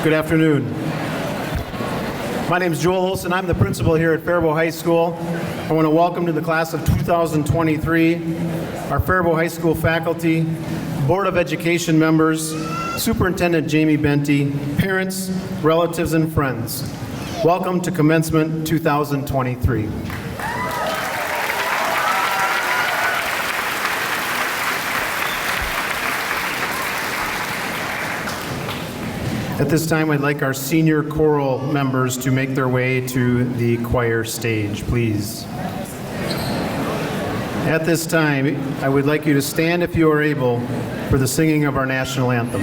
Good afternoon. My name is Joel Olson. I'm the principal here at Faribault High School. I want to welcome to the class of 2023 our Faribault High School faculty, Board of Education members, Superintendent Jamie Benty, parents, relatives, and friends. Welcome to Commencement 2023. At this time, I'd like our senior choral members to make their way to the choir stage, please. At this time, I would like you to stand if you are able for the singing of our national anthem.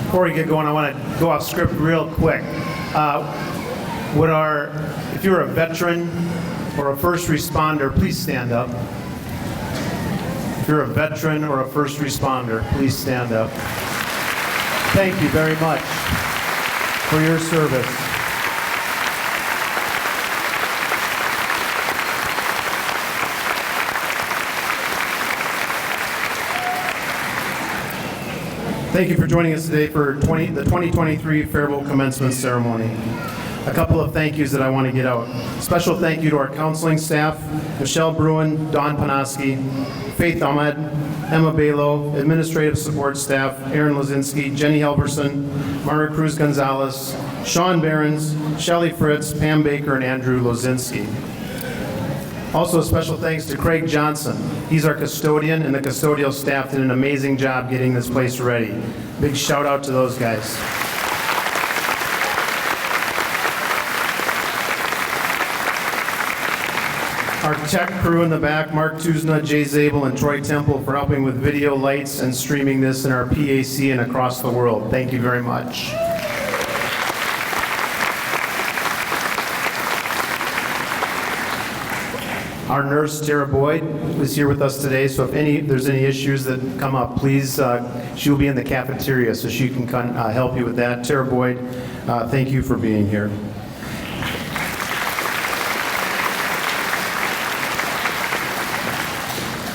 Before we get going, I want to go off script real quick. If you're a veteran or a first responder, please stand up. If you're a veteran or a first responder, please stand up. Thank you very much for your service. Thank you for joining us today for the 2023 Faribault Commencement Ceremony. A couple of thank yous that I want to get out. Special thank you to our counseling staff, Michelle Bruin, Dawn Panoski, Faith Ahmed, Emma Balo, administrative support staff, Aaron Lozinski, Jenny Helverson, Mara Cruz Gonzalez, Sean Behrens, Shelley Fritz, Pam Baker, and Andrew Lozinski. Also, a special thanks to Craig Johnson. He's our custodian, and the custodial staff did an amazing job getting this place ready. Big shout out to those guys. Our tech crew in the back, Mark Tuzna, Jay Zabel, and Troy Temple for helping with video, lights, and streaming this in our PAC and across the world. Thank you very much. Our nurse, Tara Boyd, is here with us today, so if there's any issues that come up, please, she'll be in the cafeteria, so she can help you with that. Tara Boyd, thank you for being here.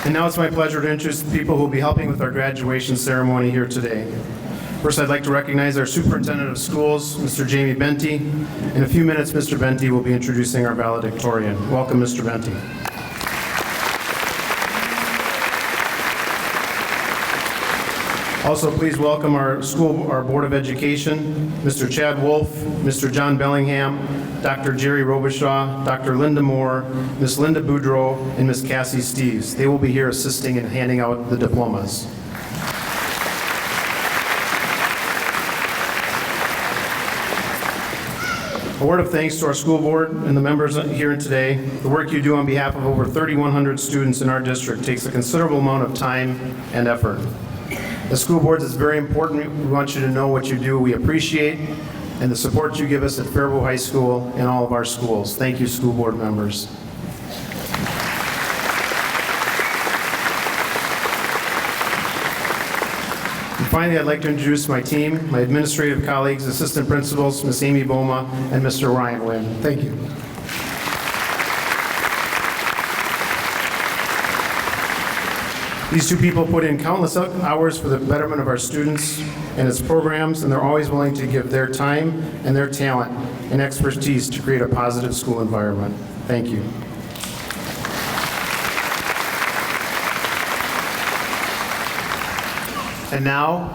And now it's my pleasure to introduce the people who will be helping with our graduation ceremony here today. First, I'd like to recognize our Superintendent of Schools, Mr. Jamie Benty. In a few minutes, Mr. Benty will be introducing our valedictorian. Welcome, Mr. Benty. Also, please welcome our Board of Education, Mr. Chad Wolf, Mr. John Bellingham, Dr. Jerry Robichaud, Dr. Linda Moore, Ms. Linda Boudreau, and Ms. Cassie Steves. They will be here assisting in handing out the diplomas. A word of thanks to our school board and the members here today. The work you do on behalf of over 3,100 students in our district takes a considerable amount of time and effort. The school board is very important. We want you to know what you do. We appreciate and the support you give us at Faribault High School and all of our schools. Thank you, school board members. Finally, I'd like to introduce my team, my administrative colleagues, assistant principals, Ms. Amy Boma and Mr. Ryan Wynn. Thank you. These two people put in countless hours for the betterment of our students and its programs, and they're always willing to give their time and their talent and expertise to create a positive school environment. Thank you. And now,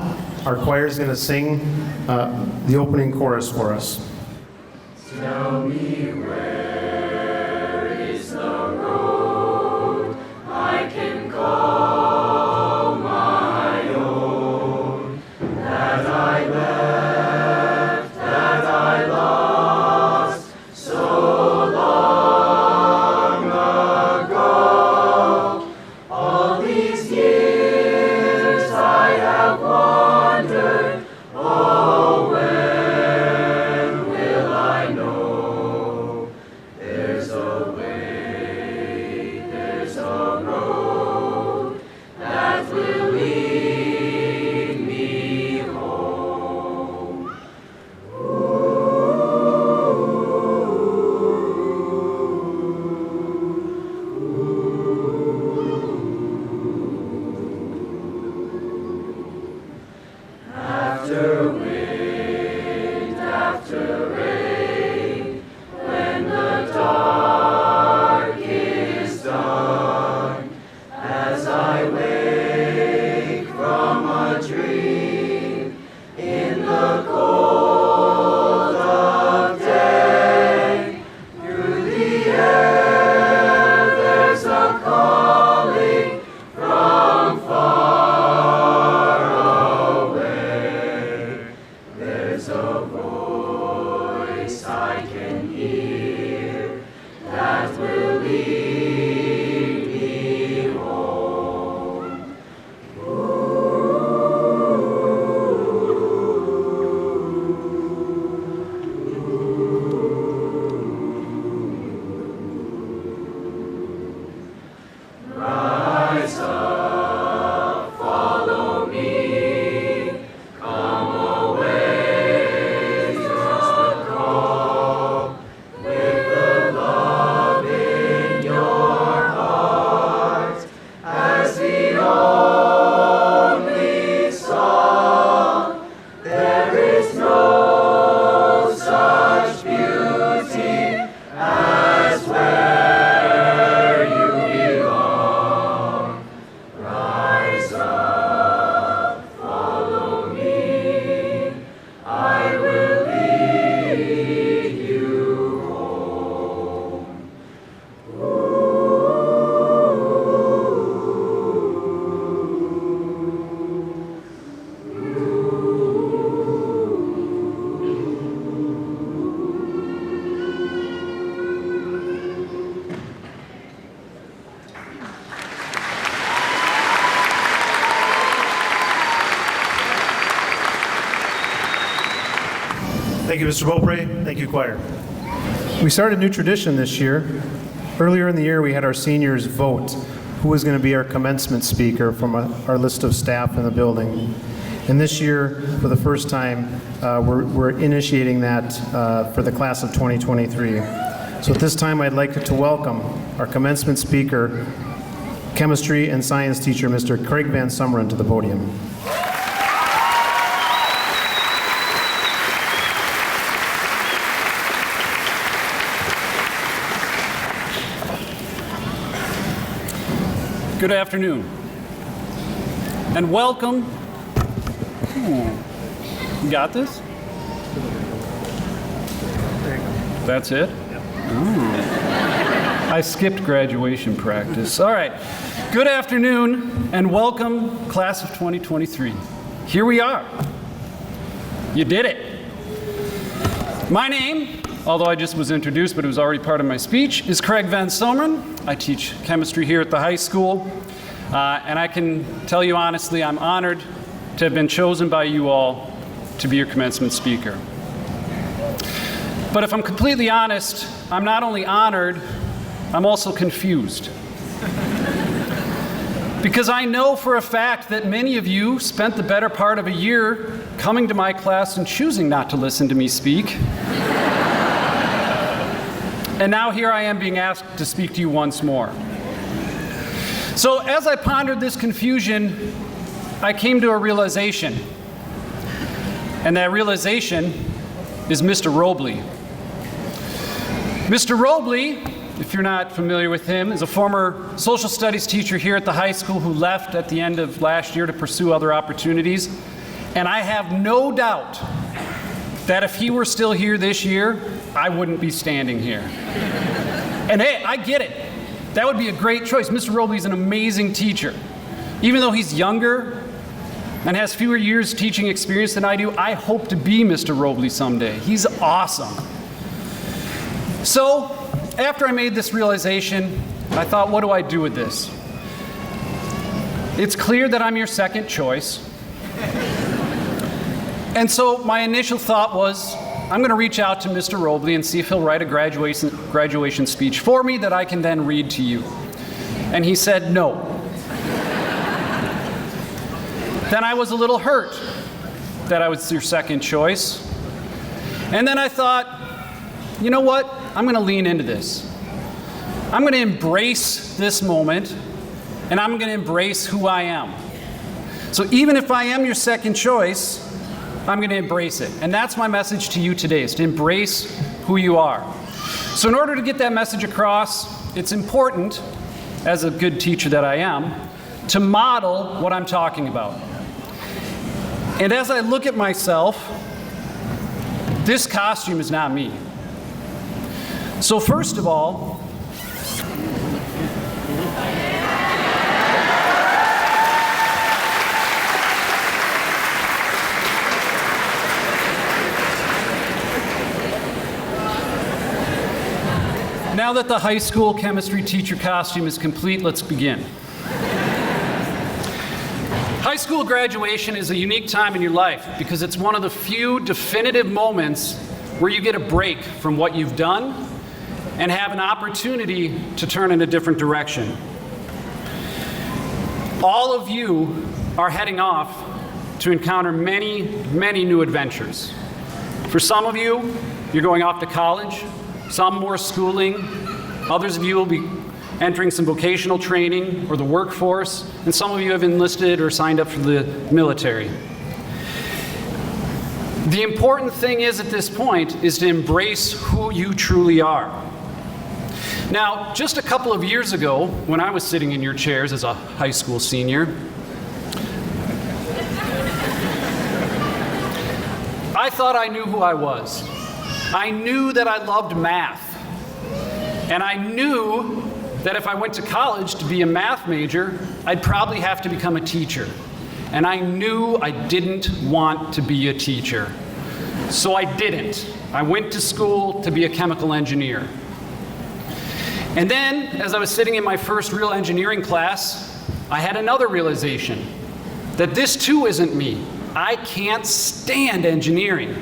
our choir is going to sing the opening chorus for us. Tell me where is the road I can call my own, that I left, that I lost so long ago. All these years I have wandered, oh, when will I know? There's a way, there's a road that will lead me home. After wind, after rain, when the dark is done, as I wake from a dream in the cold of day, through the air there's a calling from far away. There's a voice I can hear that will lead me home. Rise up, follow me, come away to the call, with the love in your heart, as the only song. There is no such beauty as where you belong. Rise up, follow me, I will lead you home. Thank you, Mr. Beaupre. Thank you, choir. We started a new tradition this year. Earlier in the year, we had our seniors vote who was going to be our commencement speaker from our list of staff in the building. And this year, for the first time, we're initiating that for the class of 2023. So at this time, I'd like to welcome our commencement speaker, chemistry and science teacher, Mr. Craig Van Summeren, to the podium. Good afternoon, and welcome. You got this? That's it? I skipped graduation practice. All right. Good afternoon, and welcome, class of 2023. Here we are. You did it. My name, although I just was introduced, but it was already part of my speech, is Craig Van Summeren. I teach chemistry here at the high school, and I can tell you honestly, I'm honored to have been chosen by you all to be your commencement speaker. But if I'm completely honest, I'm not only honored, I'm also confused. Because I know for a fact that many of you spent the better part of a year coming to my class and choosing not to listen to me speak. And now here I am being asked to speak to you once more. So as I pondered this confusion, I came to a realization. And that realization is Mr. Robley. Mr. Robley, if you're not familiar with him, is a former social studies teacher here at the high school who left at the end of last year to pursue other opportunities. And I have no doubt that if he were still here this year, I wouldn't be standing here. And hey, I get it. That would be a great choice. Mr. Robley is an amazing teacher. Even though he's younger and has fewer years teaching experience than I do, I hope to be Mr. Robley someday. He's awesome. So, after I made this realization, I thought, what do I do with this? It's clear that I'm your second choice. And so my initial thought was, I'm going to reach out to Mr. Robley and see if he'll write a graduation speech for me that I can then read to you. And he said no. Then I was a little hurt that I was your second choice. And then I thought, you know what? I'm going to lean into this. I'm going to embrace this moment, and I'm going to embrace who I am. So even if I am your second choice, I'm going to embrace it. And that's my message to you today, is to embrace who you are. So in order to get that message across, it's important, as a good teacher that I am, to model what I'm talking about. And as I look at myself, this costume is not me. So first of all, now that the high school chemistry teacher costume is complete, let's begin. High school graduation is a unique time in your life because it's one of the few definitive moments where you get a break from what you've done and have an opportunity to turn in a different direction. All of you are heading off to encounter many, many new adventures. For some of you, you're going off to college, some more schooling, others of you will be entering some vocational training or the workforce, and some of you have enlisted or signed up for the military. The important thing is at this point is to embrace who you truly are. Now, just a couple of years ago, when I was sitting in your chairs as a high school senior, I thought I knew who I was. I knew that I loved math. And I knew that if I went to college to be a math major, I'd probably have to become a teacher. And I knew I didn't want to be a teacher. So I didn't. I went to school to be a chemical engineer. And then, as I was sitting in my first real engineering class, I had another realization, that this too isn't me. I can't stand engineering.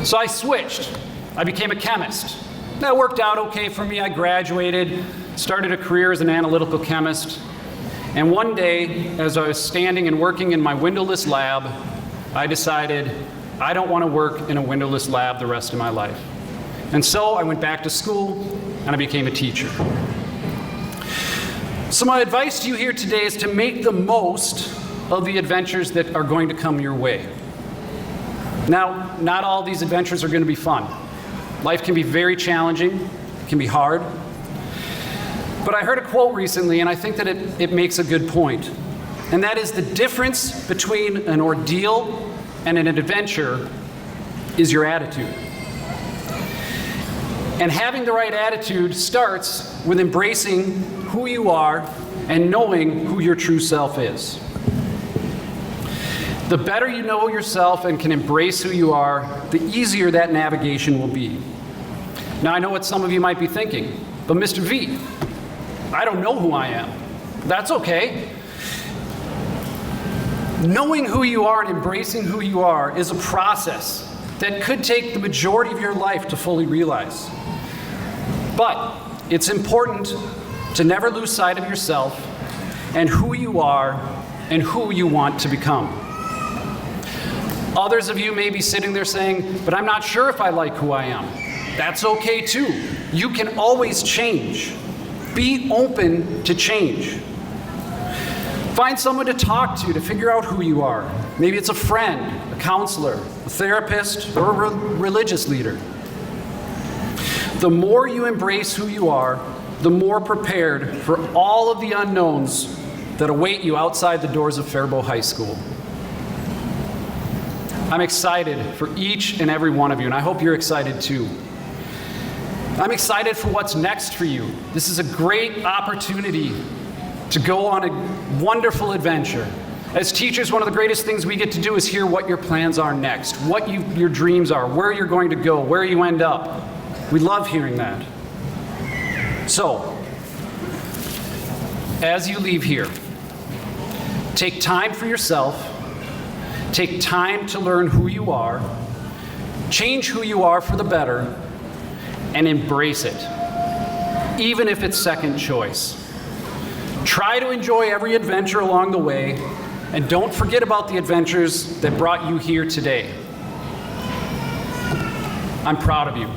So I switched. I became a chemist. That worked out okay for me. I graduated, started a career as an analytical chemist. And one day, as I was standing and working in my windowless lab, I decided I don't want to work in a windowless lab the rest of my life. And so I went back to school and I became a teacher. So my advice to you here today is to make the most of the adventures that are going to come your way. Now, not all these adventures are going to be fun. Life can be very challenging, it can be hard. But I heard a quote recently, and I think that it makes a good point. And that is, the difference between an ordeal and an adventure is your attitude. And having the right attitude starts with embracing who you are and knowing who your true self is. The better you know yourself and can embrace who you are, the easier that navigation will be. Now, I know what some of you might be thinking, but Mr. V, I don't know who I am. That's okay. Knowing who you are and embracing who you are is a process that could take the majority of your life to fully realize. But it's important to never lose sight of yourself and who you are and who you want to become. Others of you may be sitting there saying, but I'm not sure if I like who I am. That's okay too. You can always change. Be open to change. Find someone to talk to figure out who you are. Maybe it's a friend, a counselor, a therapist, or a religious leader. The more you embrace who you are, the more prepared for all of the unknowns that await you outside the doors of Faribault High School. I'm excited for each and every one of you, and I hope you're excited too. I'm excited for what's next for you. This is a great opportunity to go on a wonderful adventure. As teachers, one of the greatest things we get to do is hear what your plans are next, what your dreams are, where you're going to go, where you end up. We love hearing that. So, as you leave here, take time for yourself, take time to learn who you are, change who you are for the better, and embrace it, even if it's second choice. Try to enjoy every adventure along the way, and don't forget about the adventures that brought you here today. I'm proud of you,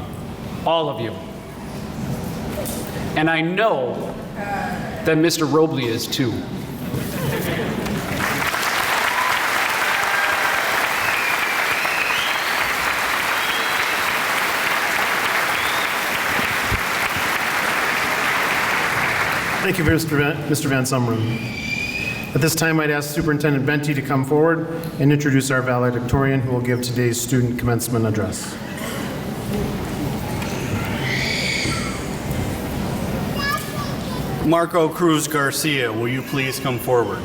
all of you. And I know that Mr. Robley is too. Thank you, Mr. Van Sumeren. At this time, I'd ask Superintendent Benty to come forward and introduce our valedictorian who will give today's student commencement address. Marco Cruz Garcia, will you please come forward?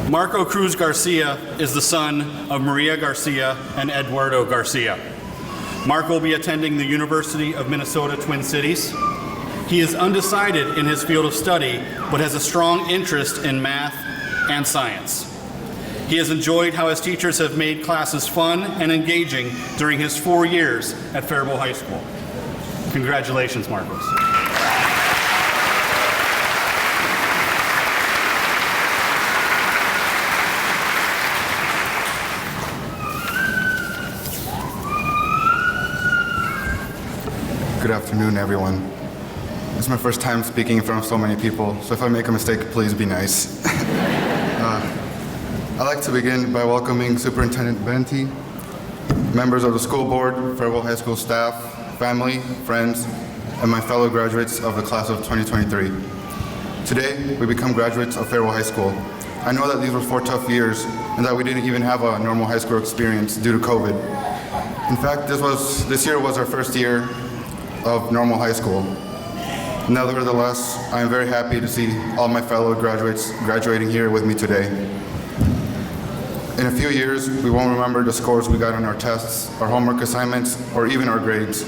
Marco Cruz Garcia is the son of Maria Garcia and Eduardo Garcia. Marco will be attending the University of Minnesota Twin Cities. He is undecided in his field of study, but has a strong interest in math and science. He has enjoyed how his teachers have made classes fun and engaging during his 4 years at Faribault High School. Congratulations, Marcos. Good afternoon, everyone. It's my first time speaking in front of so many people, so if I make a mistake, please be nice. I'd like to begin by welcoming Superintendent Benty, members of the school board, Faribault High School staff, family, friends, and my fellow graduates of the class of 2023. Today, we become graduates of Faribault High School. I know that these were 4 tough years and that we didn't even have a normal high school experience due to COVID. In fact, this year was our first year of normal high school. Nevertheless, I am very happy to see all my fellow graduates graduating here with me today. In a few years, we won't remember the scores we got on our tests, our homework assignments, or even our grades.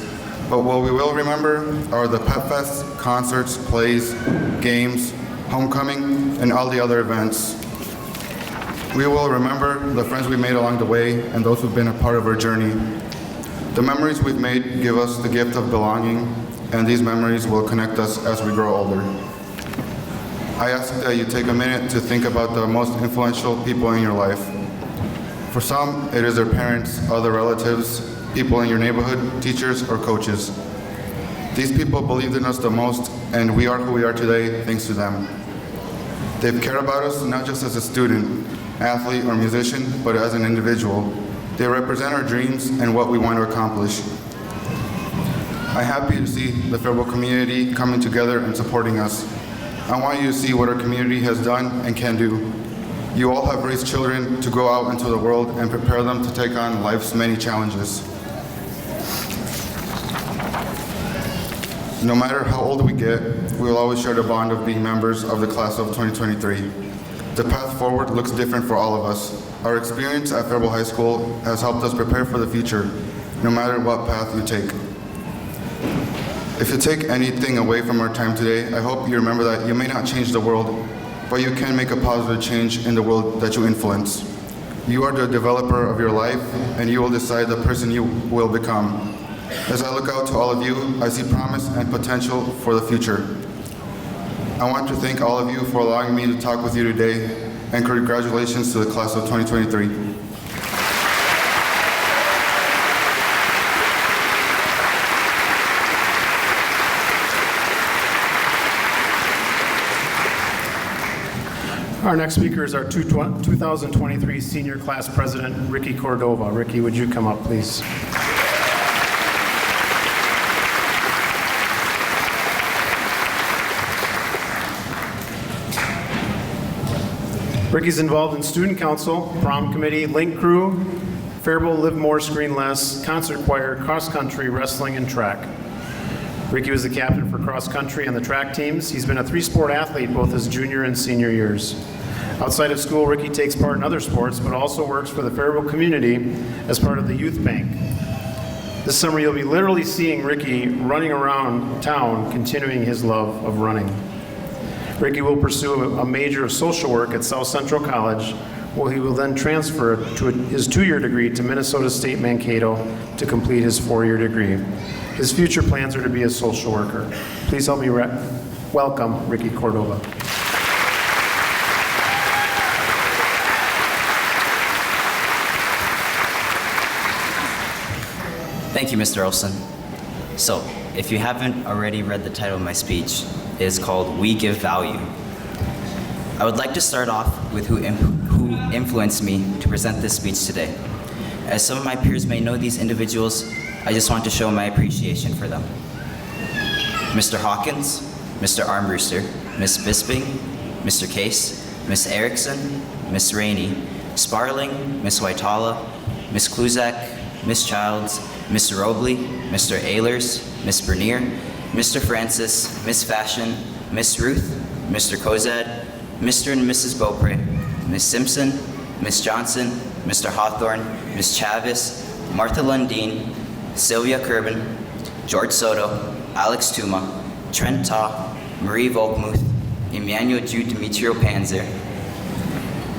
But what we will remember are the pep fests, concerts, plays, games, homecoming, and all the other events. We will remember the friends we made along the way and those who've been a part of our journey. The memories we've made give us the gift of belonging, and these memories will connect us as we grow older. I ask that you take a minute to think about the most influential people in your life. For some, it is their parents, other relatives, people in your neighborhood, teachers, or coaches. These people believed in us the most, and we are who we are today thanks to them. They've cared about us not just as a student, athlete, or musician, but as an individual. They represent our dreams and what we want to accomplish. I'm happy to see the Faribault community coming together and supporting us. I want you to see what our community has done and can do. You all have raised children to go out into the world and prepare them to take on life's many challenges. No matter how old we get, we will always share the bond of being members of the class of 2023. The path forward looks different for all of us. Our experience at Faribault High School has helped us prepare for the future, no matter what path you take. If you take anything away from our time today, I hope you remember that you may not change the world, but you can make a positive change in the world that you influence. You are the developer of your life, and you will decide the person you will become. As I look out to all of you, I see promise and potential for the future. I want to thank all of you for allowing me to talk with you today, and congratulations to the class of 2023. Our next speaker is our 2023 Senior Class President, Ricky Cordova. Ricky, would you come up, please? Ricky's involved in student council, prom committee, link crew, Faribault Live More Screen Less, concert choir, cross country, wrestling, and track. Ricky was the captain for cross country and the track teams. He's been a three-sport athlete both his junior and senior years. Outside of school, Ricky takes part in other sports, but also works for the Faribault community as part of the youth bank. This summer, you'll be literally seeing Ricky running around town, continuing his love of running. Ricky will pursue a major of social work at South Central College, where he will then transfer to his 2-year degree to Minnesota State Mankato to complete his 4-year degree. His future plans are to be a social worker. Please help me welcome Ricky Cordova. Thank you, Mr. Olson. So, if you haven't already read the title of my speech, it is called We Give Value. I would like to start off with who influenced me to present this speech today. As some of my peers may know these individuals, I just want to show my appreciation for them. Mr. Hawkins, Mr. Armbruster, Ms. Bisping, Mr. Case, Ms. Erickson, Ms. Rainey, Sparling, Ms. Waitala, Ms. Kluzak, Ms. Childs, Mr. Robley, Mr. Ehlers, Ms. Bernier, Mr. Francis, Ms. Fashion, Ms. Ruth, Mr. Kozad, Mr. and Mrs. Beaupre, Ms. Simpson, Ms. Johnson, Mr. Hawthorne, Ms. Chavis, Martha Lundeen, Sylvia Kerbin, George Soto, Alex Tuma, Trent Ta, Marie Volkmuth, Emmanuel Jude Demetrio Panzer,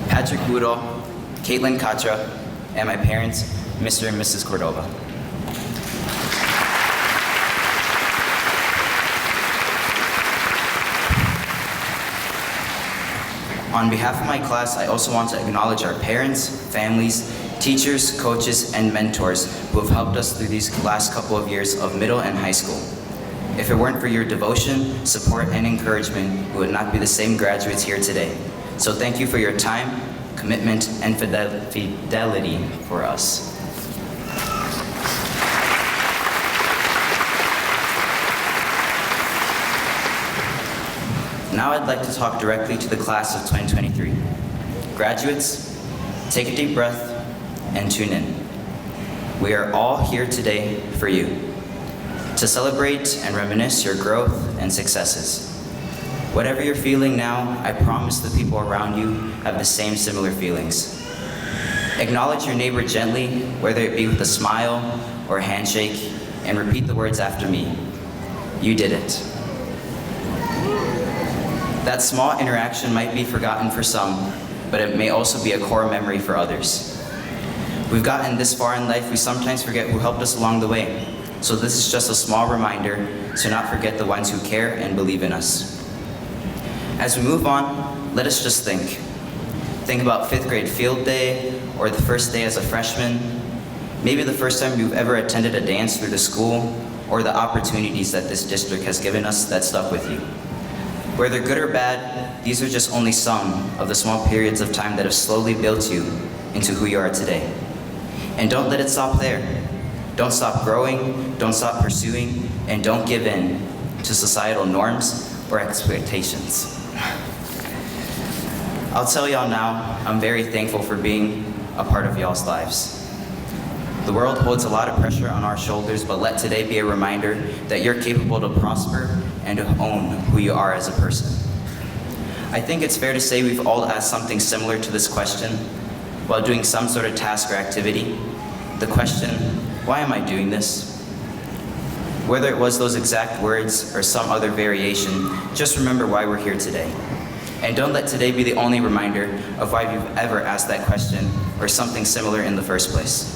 Patrick Woodall, Caitlin Katra, and my parents, Mr. and Mrs. Cordova. On behalf of my class, I also want to acknowledge our parents, families, teachers, coaches, and mentors who have helped us through these last couple of years of middle and high school. If it weren't for your devotion, support, and encouragement, we would not be the same graduates here today. So thank you for your time, commitment, and fidelity for us. Now I'd like to talk directly to the class of 2023. Graduates, take a deep breath and tune in. We are all here today for you, to celebrate and reminisce your growth and successes. Whatever you're feeling now, I promise the people around you have the same similar feelings. Acknowledge your neighbor gently, whether it be with a smile or a handshake, and repeat the words after me. You did it. That small interaction might be forgotten for some, but it may also be a core memory for others. We've gotten this far in life, we sometimes forget who helped us along the way. So this is just a small reminder to not forget the ones who care and believe in us. As we move on, let us just think. Think about 5th grade field day, or the first day as a freshman, maybe the first time you've ever attended a dance through the school, or the opportunities that this district has given us that stuck with you. Whether good or bad, these are just only some of the small periods of time that have slowly built you into who you are today. And don't let it stop there. Don't stop growing, don't stop pursuing, and don't give in to societal norms or expectations. I'll tell y'all now, I'm very thankful for being a part of y'all's lives. The world holds a lot of pressure on our shoulders, but let today be a reminder that you're capable to prosper and to own who you are as a person. I think it's fair to say we've all asked something similar to this question while doing some sort of task or activity. The question, why am I doing this? Whether it was those exact words or some other variation, just remember why we're here today. And don't let today be the only reminder of why you've ever asked that question or something similar in the first place.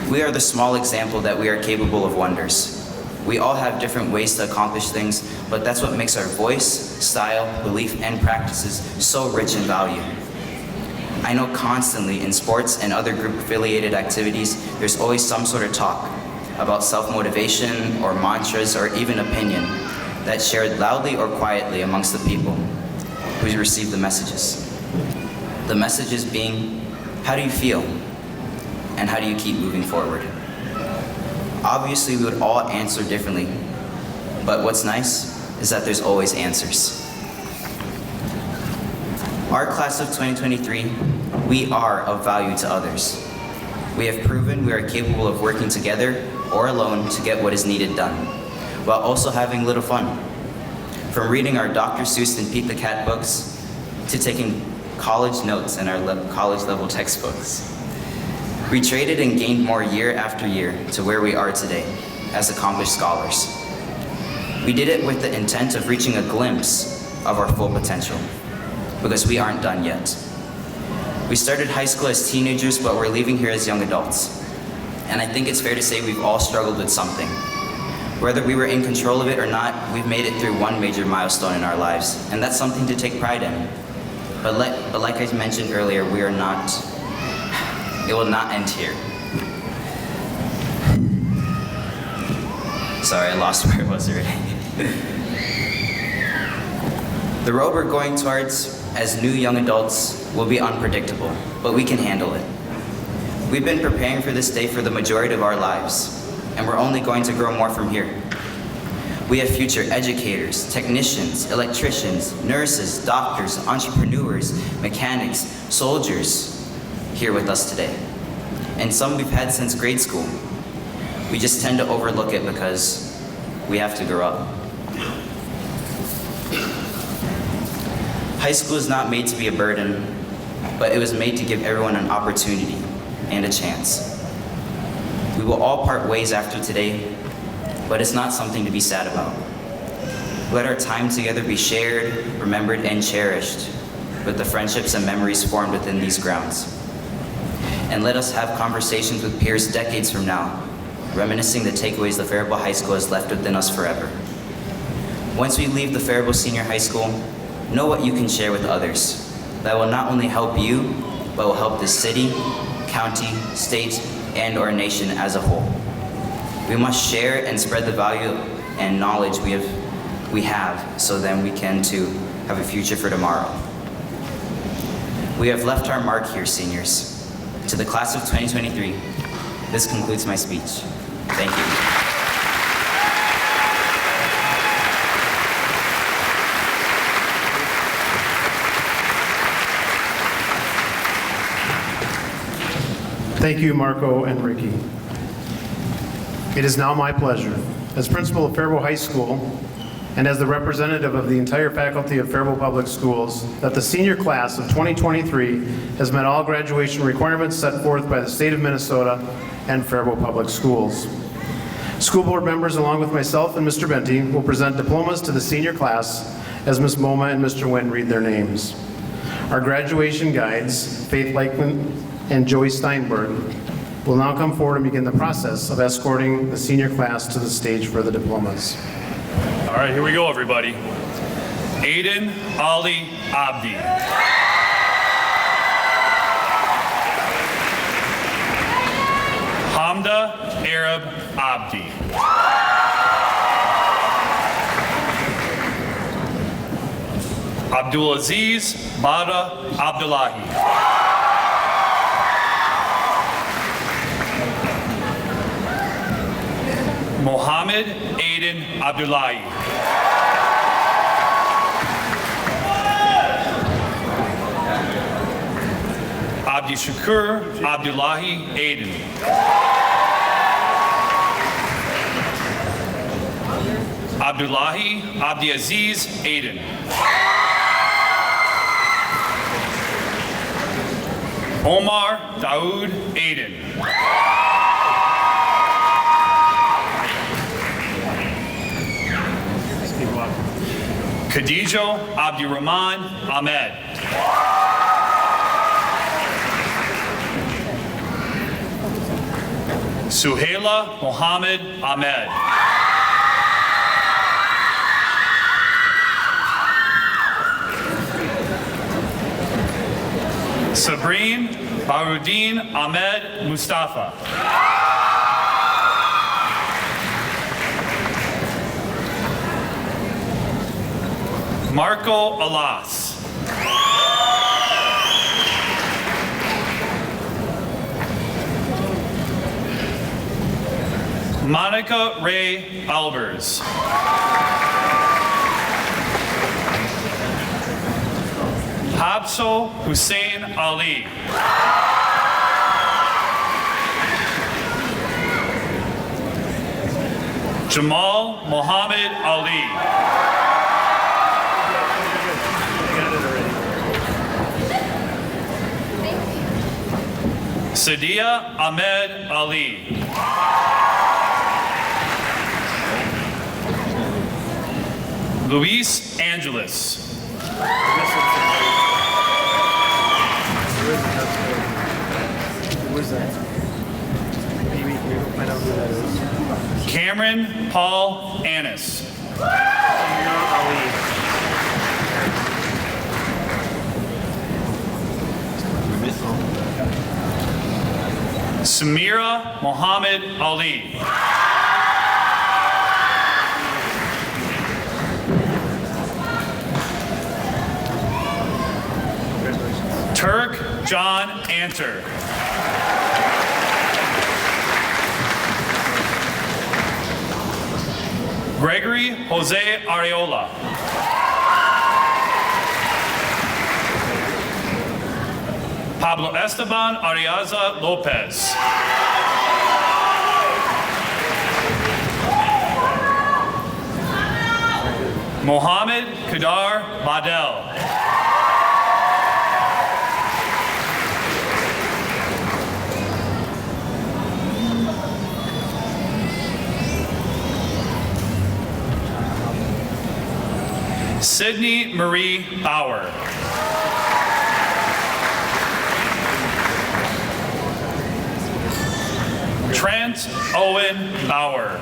We are the small example that we are capable of wonders. We all have different ways to accomplish things, but that's what makes our voice, style, belief, and practices so rich in value. I know constantly in sports and other group-affiliated activities, there's always some sort of talk about self-motivation or mantras or even opinion that's shared loudly or quietly amongst the people who receive the messages. The messages being, how do you feel? And how do you keep moving forward? Obviously, we would all answer differently, but what's nice is that there's always answers. Our class of 2023, we are of value to others. We have proven we are capable of working together or alone to get what is needed done, while also having a little fun. From reading our Dr. Seuss and Pete the Cat books, to taking college notes in our college level textbooks. We traded and gained more year after year to where we are today as accomplished scholars. We did it with the intent of reaching a glimpse of our full potential, because we aren't done yet. We started high school as teenagers, but we're leaving here as young adults. And I think it's fair to say we've all struggled with something. Whether we were in control of it or not, we've made it through one major milestone in our lives, and that's something to take pride in. But like I mentioned earlier, we are not. It will not end here. Sorry, I lost where it was already. The road we're going towards as new young adults will be unpredictable, but we can handle it. We've been preparing for this day for the majority of our lives, and we're only going to grow more from here. We have future educators, technicians, electricians, nurses, doctors, entrepreneurs, mechanics, soldiers here with us today. And some we've had since grade school. We just tend to overlook it because we have to grow up. High school is not made to be a burden, but it was made to give everyone an opportunity and a chance. We will all part ways after today, but it's not something to be sad about. Let our time together be shared, remembered, and cherished with the friendships and memories formed within these grounds. And let us have conversations with peers decades from now, reminiscing the takeaways the Faribault High School has left within us forever. Once we leave the Faribault Senior High School, know what you can share with others that will not only help you, but will help the city, county, state, and our nation as a whole. We must share and spread the value and knowledge we have so then we can too have a future for tomorrow. We have left our mark here, seniors. To the class of 2023, this concludes my speech. Thank you. Thank you, Marco and Ricky. It is now my pleasure, as principal of Faribault High School and as the representative of the entire faculty of Faribault Public Schools, that the senior class of 2023 has met all graduation requirements set forth by the state of Minnesota and Faribault Public Schools. School board members, along with myself and Mr. Benty, will present diplomas to the senior class as Ms. Moma and Mr. Nguyen read their names. Our graduation guides, Faith Leichman and Joey Steinberg, will now come forward and begin the process of escorting the senior class to the stage for the diplomas. All right, here we go, everybody. Aiden Ali Abdi. Hamda Arab Abdi. Abdulaziz Bada Abdullahi. Mohammed Aiden Abdullahi. Abdi Shakur Abdullahi Aiden. Abdullahi Abdi Aziz Aiden. Omar Daoud Aiden. Khadijo Abdirahman Ahmed. Suhaila Mohammed Ahmed. Sabreen Baruddin Ahmed Mustafa. Marco Alas. Monica Ray Albers. Habso Hussein Ali. Jamal Mohammed Ali. Sadia Ahmed Ali. Luis Angeles. Cameron Paul Annis. Samira Mohammed Ali. Turk John Anter. Gregory Jose Areola. Pablo Esteban Ariaza Lopez. Mohammed Kadar Badel. Sydney Marie Bauer. Trent Owen Bauer.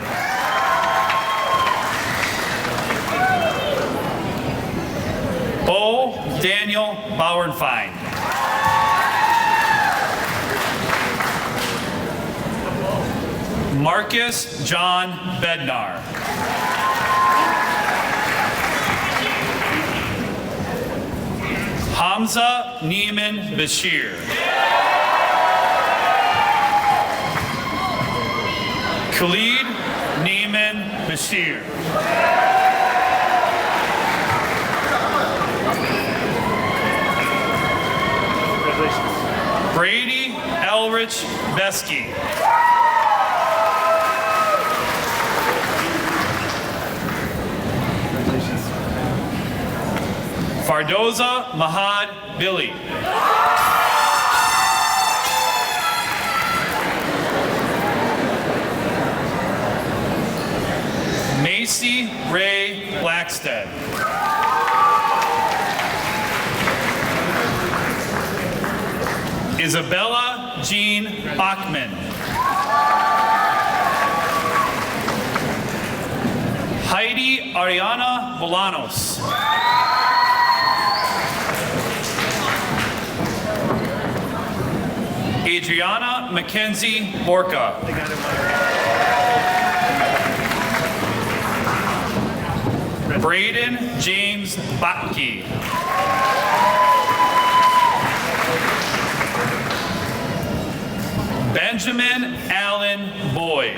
Bo Daniel Bauernfein. Marcus John Bednar. Hamza Neiman Bashir. Khalid Neiman Bashir. Brady Elrich Besky. Fardoza Mahad Billy. Macy Ray Blackstead. Isabella Jean Bachman. Heidi Ariana Bolanos. Adriana Mackenzie Borka. Braden James Botke. Benjamin Allen Boyd.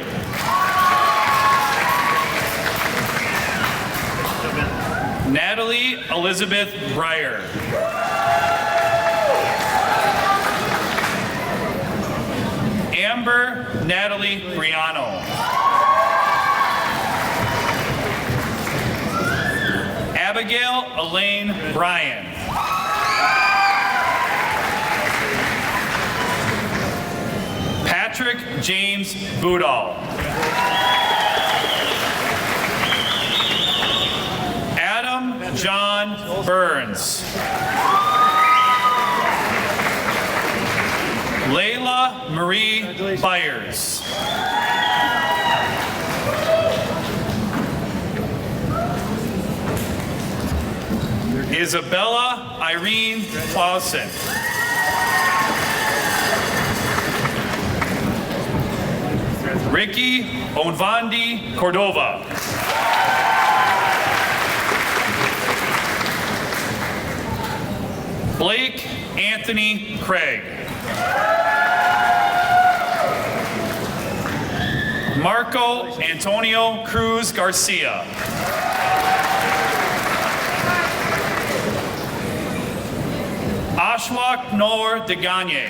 Natalie Elizabeth Breyer. Amber Natalie Briano. Abigail Elaine Bryan. Patrick James Boudall. Adam John Burns. Layla Marie Byers. Isabella Irene Clausen. Ricky Onvandi Cordova. Blake Anthony Craig. Marco Antonio Cruz Garcia. Ashwak Noor Deganye.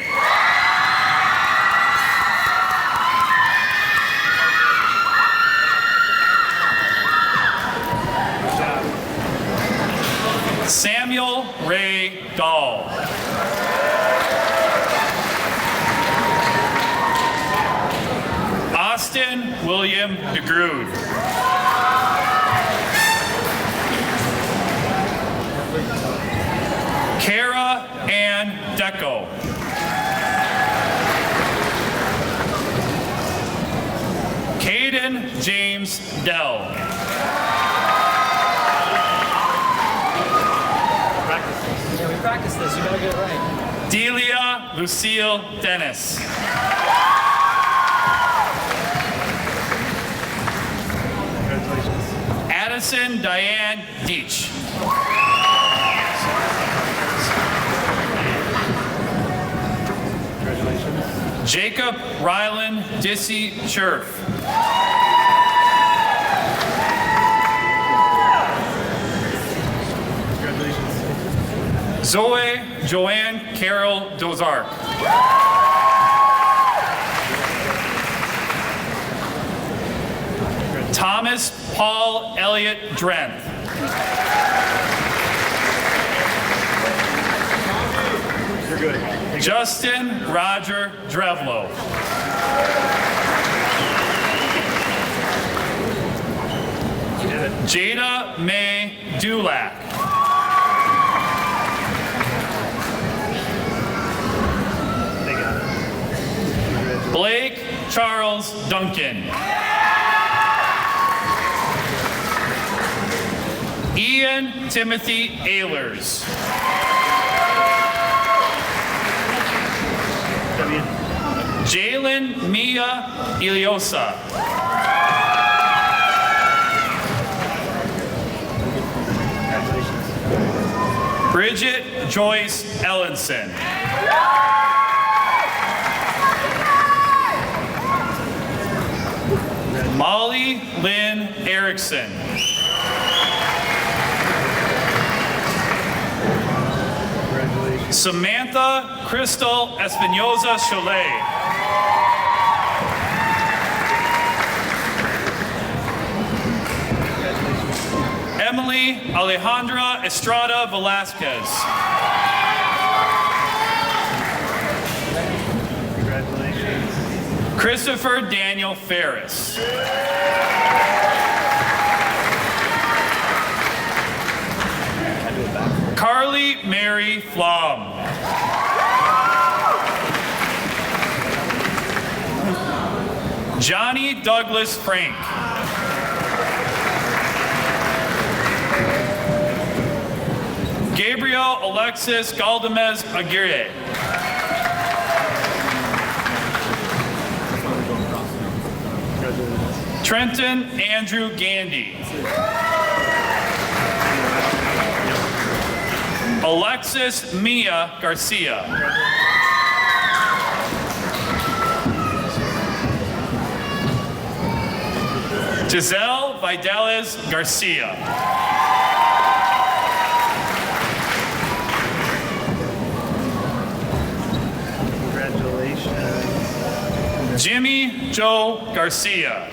Samuel Ray Dahl. Austin William DeGrood. Kara Ann Deco. Caden James Dell. Practice this, you gotta get it right. Delia Lucille Dennis. Addison Diane Deach. Jacob Rylan Dissy Scherf. Zoe Joanne Carol Dozark. Thomas Paul Elliott Drenth. You're good. Justin Roger Drevlo. You did it. Jada May Dulac. They got it. Blake Charles Duncan. Ian Timothy Ehlers. Jalen Mia Iliosa. Bridget Joyce Ellenson. Molly Lynn Erickson. Samantha Crystal Espinoza Cholet. Emily Alejandra Estrada Velasquez. Congratulations. Christopher Daniel Ferris. Carly Mary Flom. Johnny Douglas Frank. Gabriel Alexis Galdamez Aguirre. Trenton Andrew Gandy. Alexis Mia Garcia. Giselle Vidales Garcia. Congratulations. Jimmy Joe Garcia.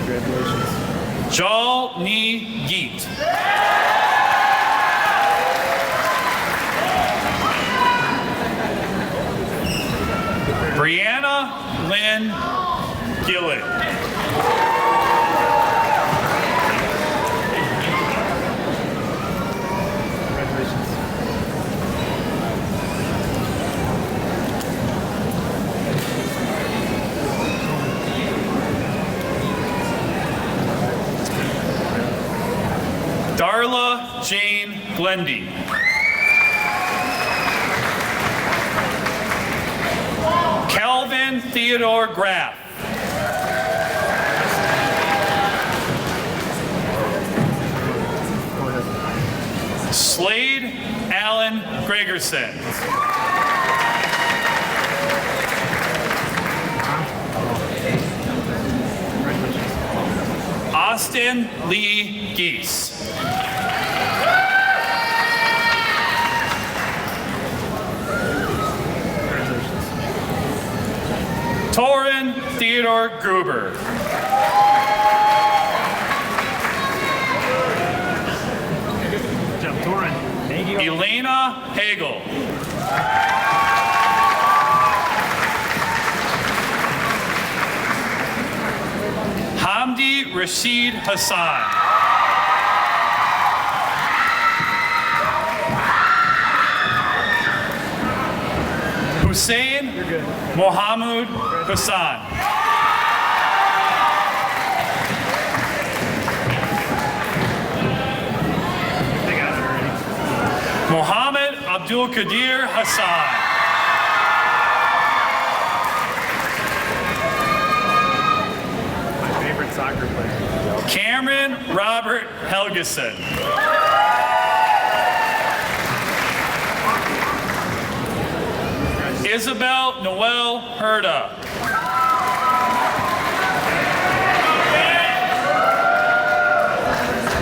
Congratulations. Jal Ni Geet. Brianna Lynn Gillett. Darla Jane Glendy. Calvin Theodore Graff. Slade Allen Gregerson. Austin Lee Geese. Torin Theodore Gruber. Elena Hagel. Hamdi Rashid Hassan. Hussein Mohammed Hassan. Mohammed Abdul Qadir Hassan. My favorite soccer player. Cameron Robert Helgeson. Isabel Noel Herda.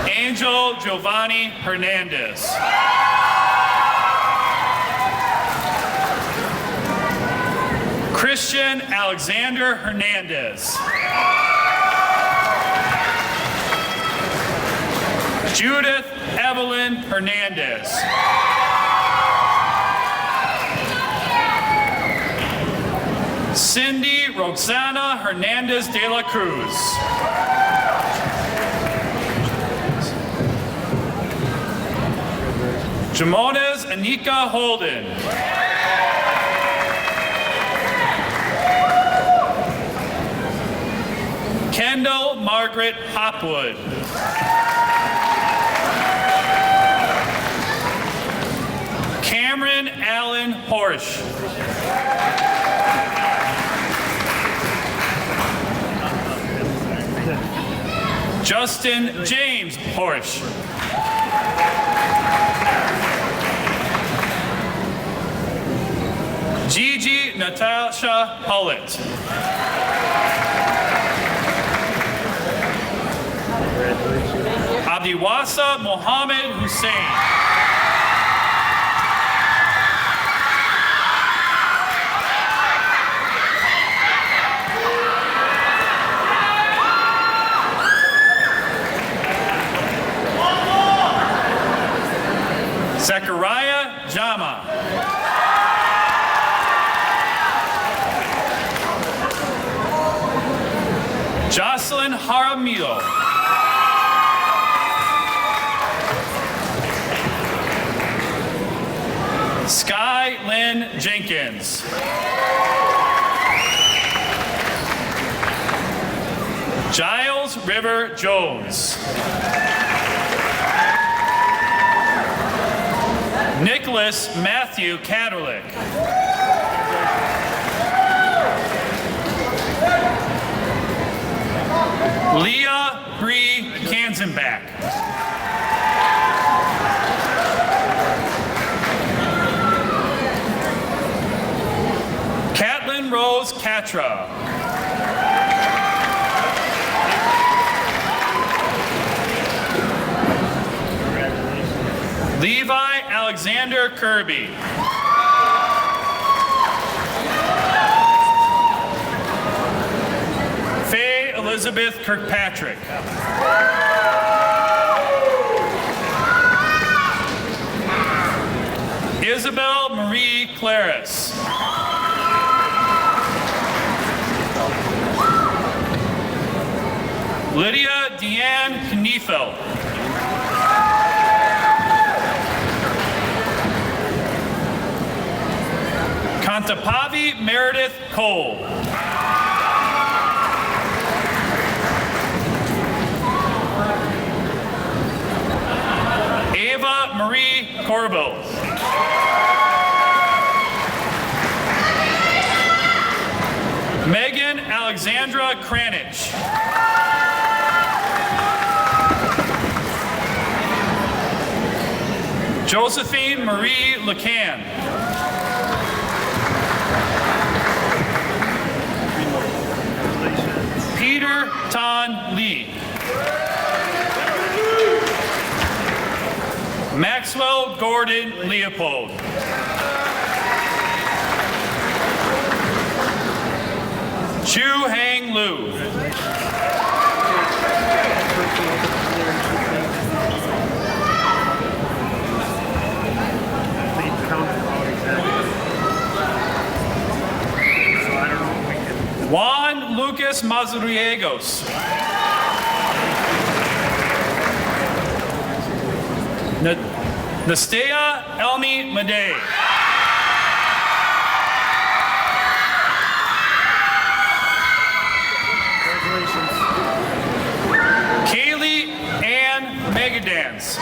Angel Giovanni Hernandez. Christian Alexander Hernandez. Judith Evelyn Hernandez. Cindy Roxana Hernandez de la Cruz. Jamones Anika Holden. Kendall Margaret Hopwood. Cameron Allen Horsch. Justin James Horsch. Gigi Natasha Hullett. Abdiwasa Mohammed Hussein. Zechariah Jama. Jocelyn Jaramillo. Sky Lynn Jenkins. Giles River Jones. Nicholas Matthew Kaderlich. Leah Bree Kanzenbach. Catlin Rose Katra. Levi Alexander Kirby. Faye Elizabeth Kirkpatrick. Isabel Marie Claris. Lydia Deanne Kniefeld. Kantapavi Meredith Cole. Ava Marie Corbel. Megan Alexandra Kranich. Josephine Marie Lacan. Peter Tan Lee. Maxwell Gordon Leopold. Chu Hang Lu. Juan Lucas Mazuriegos. Nastea Elmi Madej. Kaylee Ann Megadance.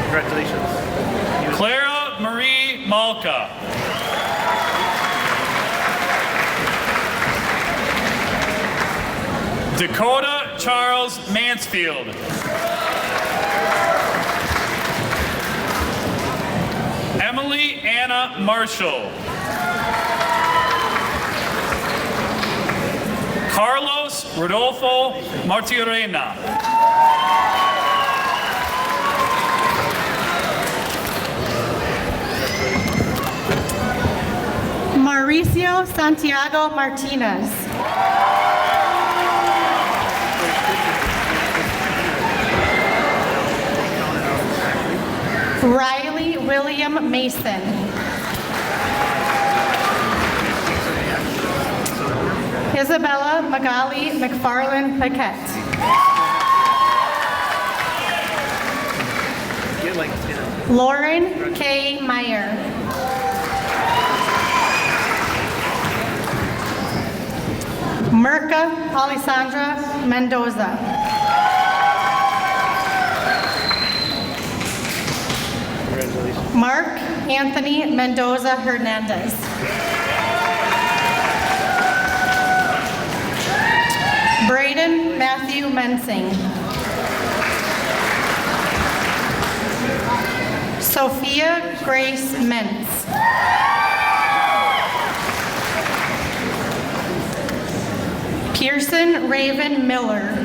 Congratulations. Clara Marie Malka. Dakota Charles Mansfield. Emily Anna Marshall. Carlos Rodolfo Martirena. Mauricio Santiago Martinez. Riley William Mason. Isabella Magali McFarland Paquette. Lauren K. Meyer. Mirka Alessandra Mendoza. Mark Anthony Mendoza Hernandez. Braden Matthew Mensing. Sophia Grace Mintz. Pearson Raven Miller.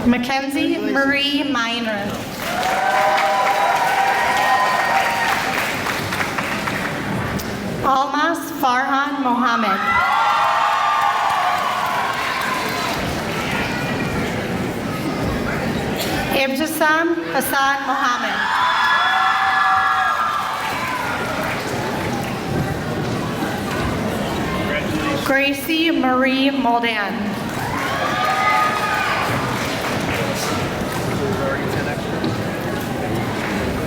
Mackenzie Marie Miner. Almas Farhan Mohammed. Ibtisam Hassan Mohammed. Gracie Marie Moldan.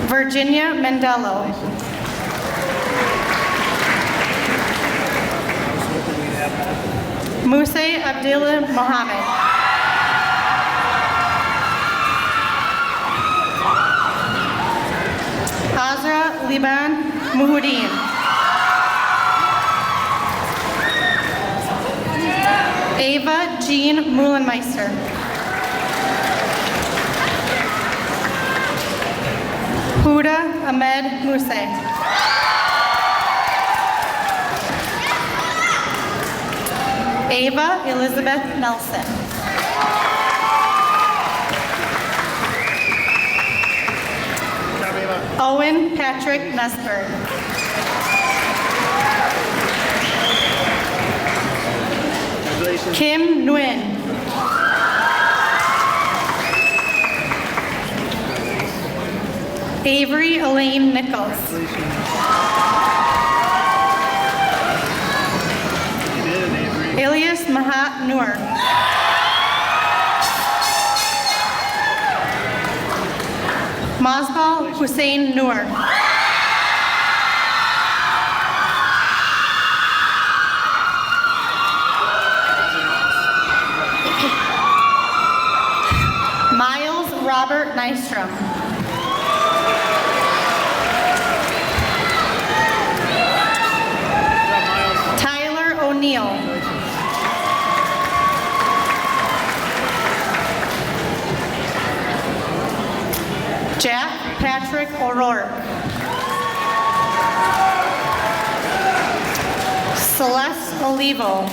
Virginia Mendello. Musay Abdullah Mohammed. Azra Liban Muhuddin. Ava Jean Muhlenmeister. Huda Ahmed Musay. Ava Elizabeth Nelson. Owen Patrick Nesberg. Kim Nguyen. Avery Elaine Nichols. Ilyas Mahat Noor. Mazbal Hussein Noor. Miles Robert Nystrom. Tyler O'Neill. Jack Patrick O'Rourke. Celeste Olivo.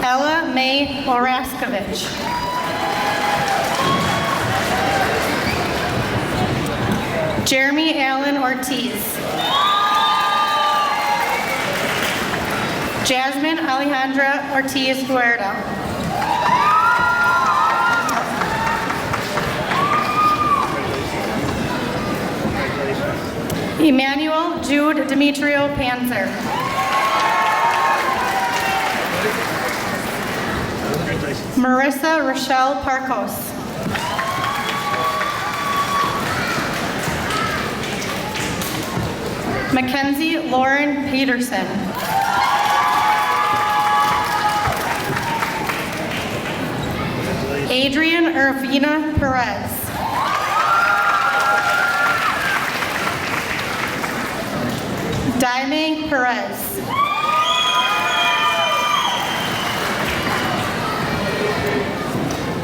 Ella May Oraskovich. Jeremy Allen Ortiz. Jasmine Alejandra Ortiz Huerta. Emmanuel Jude Demetrio Panzer. Marissa Rochelle Parkos. Mackenzie Lauren Peterson. Adrian Irvina Perez. Daime Perez.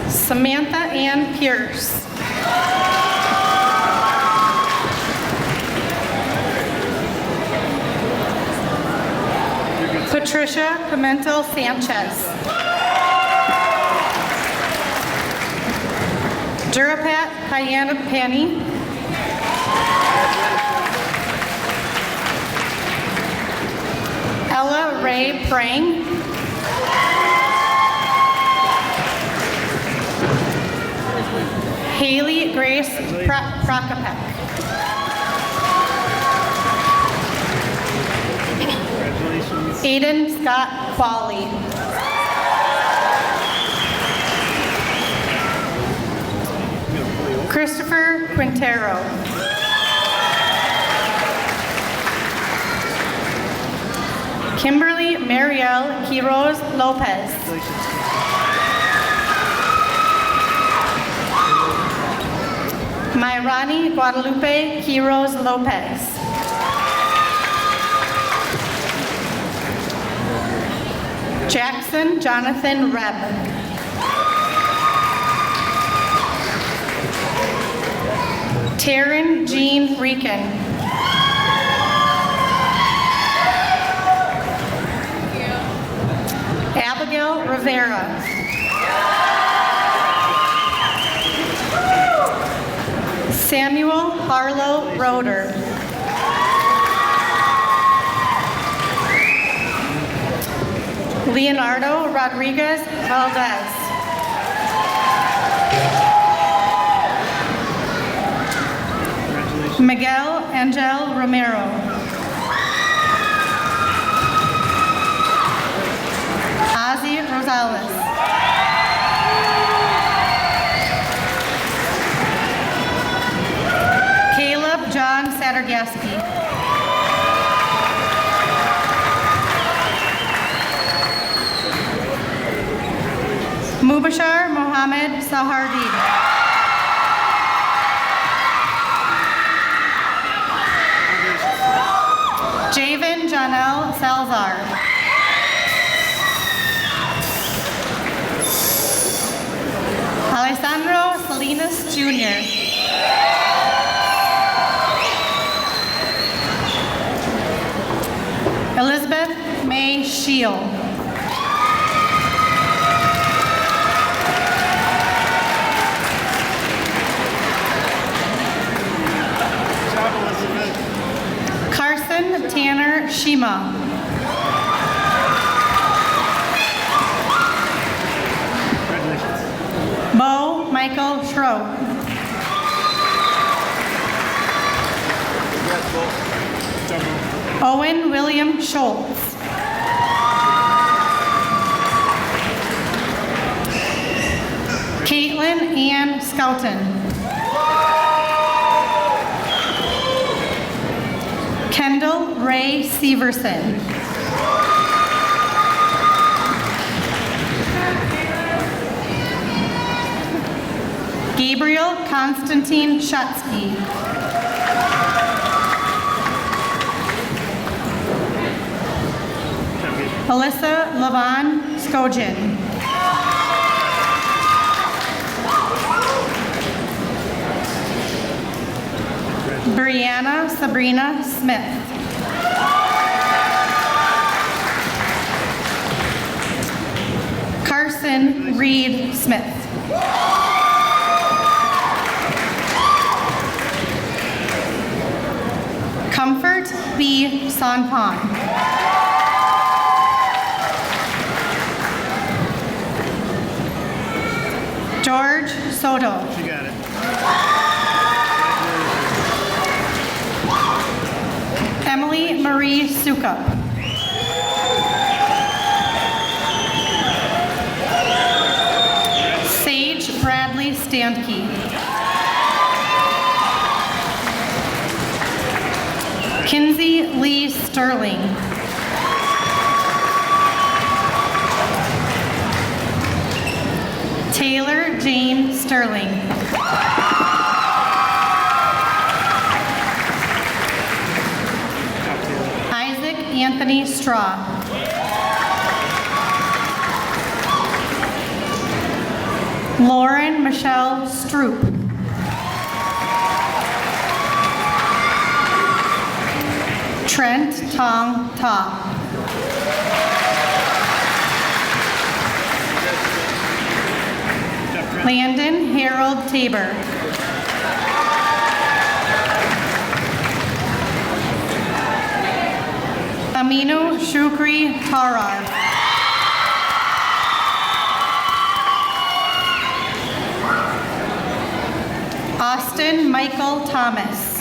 Samantha Ann Pierce. Patricia Pimentel Sanchez. Durapat Hayana Pani. Ella Ray Prang. Haley Grace Prokopek. Aiden Scott Qualley. Christopher Quintero. Kimberly Marielle Quiroz Lopez. Mayrani Guadalupe Quiroz Lopez. Jackson Jonathan Rebb. Taryn Jean Rieken. Abigail Rivera. Samuel Harlow Roeder. Leonardo Rodriguez Valdez. Miguel Angel Romero. Ozzy Rosales. Caleb John Sattergaski. Mubashar Mohammed Sahardi. Javen Janelle Salazar. Alessandro Salinas Jr. Elizabeth May Shield. Carson Tanner Shima. Michael Schroep. Owen William Schultz. Caitlin Ann Skelton. Kendall Ray Severson. Gabriel Konstantin Shutsky. Alyssa Lavon Skogin. Brianna Sabrina Smith. Carson Reed Smith. Comfort B. Sonpon. George Soto. You got it. Emily Marie Sukup. Sage Bradley Standke. Kinsey Lee Sterling. Taylor Jane Sterling. Isaac Anthony Straw. Lauren Michelle Stroop. Trent Tong Ta. Landon Harold Tabor. Aminu Shukri Tarar. Austin Michael Thomas.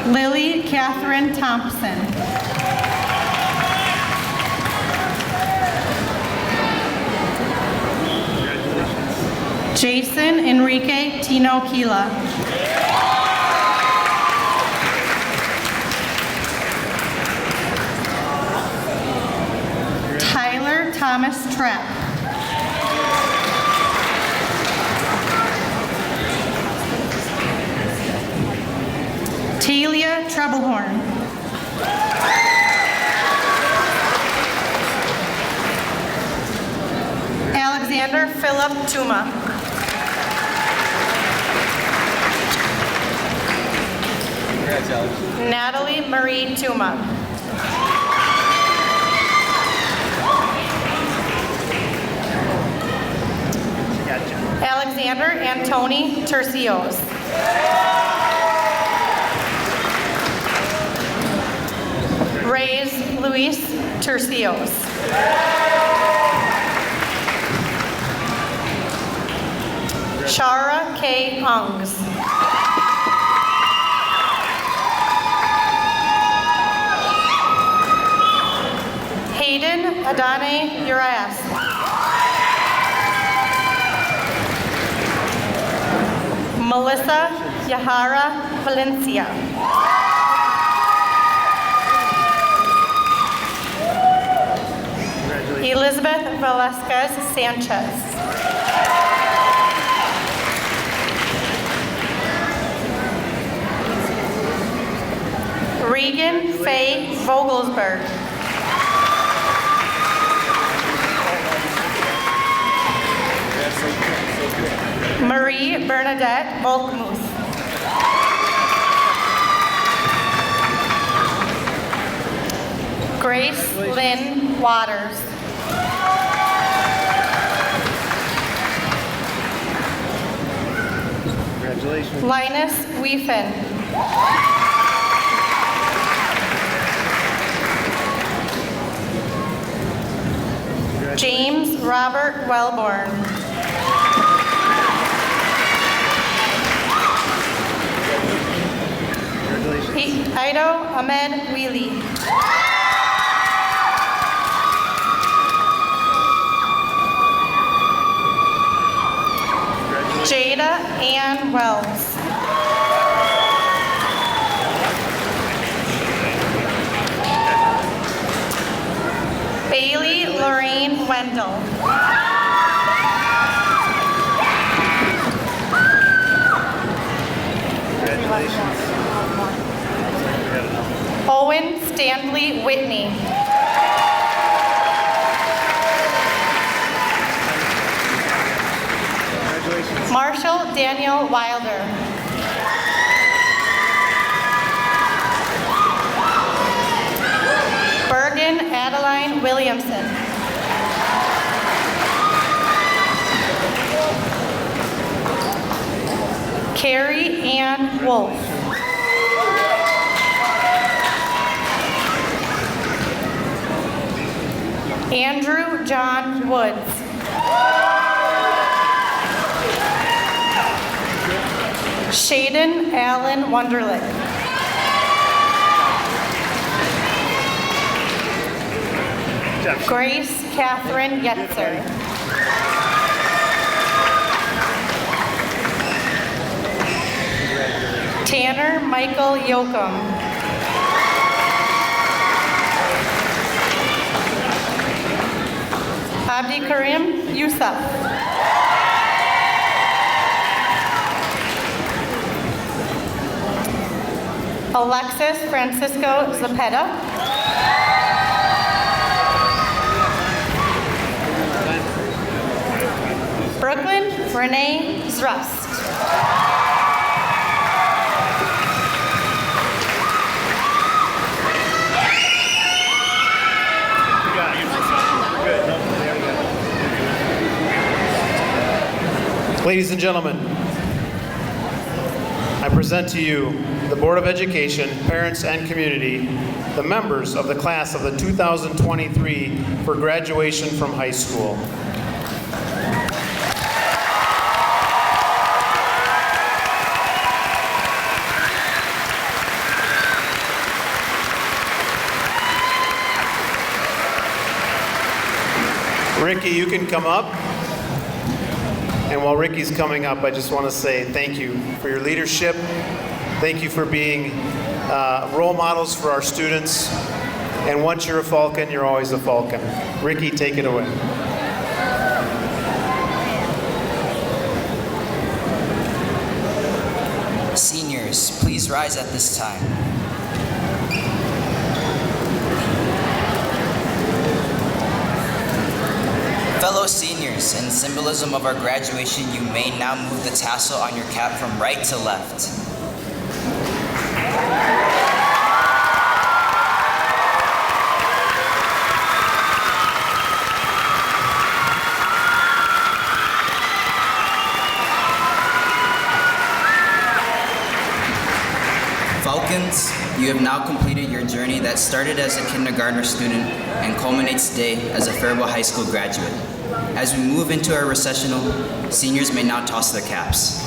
Lily Catherine Thompson. Jason Enrique Tino Kila. Tyler Thomas Trapp. Talia Troublehorn. Alexander Philip Tuma. Natalie Marie Tuma. Alexander Antoni Tercios. Reyes Luis Tercios. Shara K. Ungs. Hayden Adane Urias. Melissa Yahara Valencia. Elizabeth Velasquez Sanchez. Regan Faye Vogelsberg. Marie Bernadette Volkmuth. Grace Lynn Waters. Congratulations. Linus Weefen. James Robert Wellborn. Ido Ahmed Wheely. Jada Ann Wells. Bailey Lorraine Wendell. Owen Stanley Whitney. Marshall Daniel Wilder. Bergen Adeline Williamson. Carrie Ann Wolf. Andrew John Woods. Shaden Allen Wunderlich. Grace Catherine Yetzer. Tanner Michael Yoakum. Abdi Karim Yusuf. Alexis Francisco Zapeta. Brooklyn Renee Zrust. Ladies and gentlemen, I present to you the Board of Education, parents, and community, the members of the class of the 2023 for graduation from high school. Ricky, you can come up. And while Ricky's coming up, I just want to say thank you for your leadership. Thank you for being role models for our students. And once you're a Falcon, you're always a Falcon. Ricky, take it away. Seniors, please rise at this time. Fellow seniors, in symbolism of our graduation, you may now move the tassel on your cap from right to left. Falcons, you have now completed your journey that started as a kindergartner student and culminates today as a Faribault High School graduate. As we move into our recessional, seniors may now toss their caps.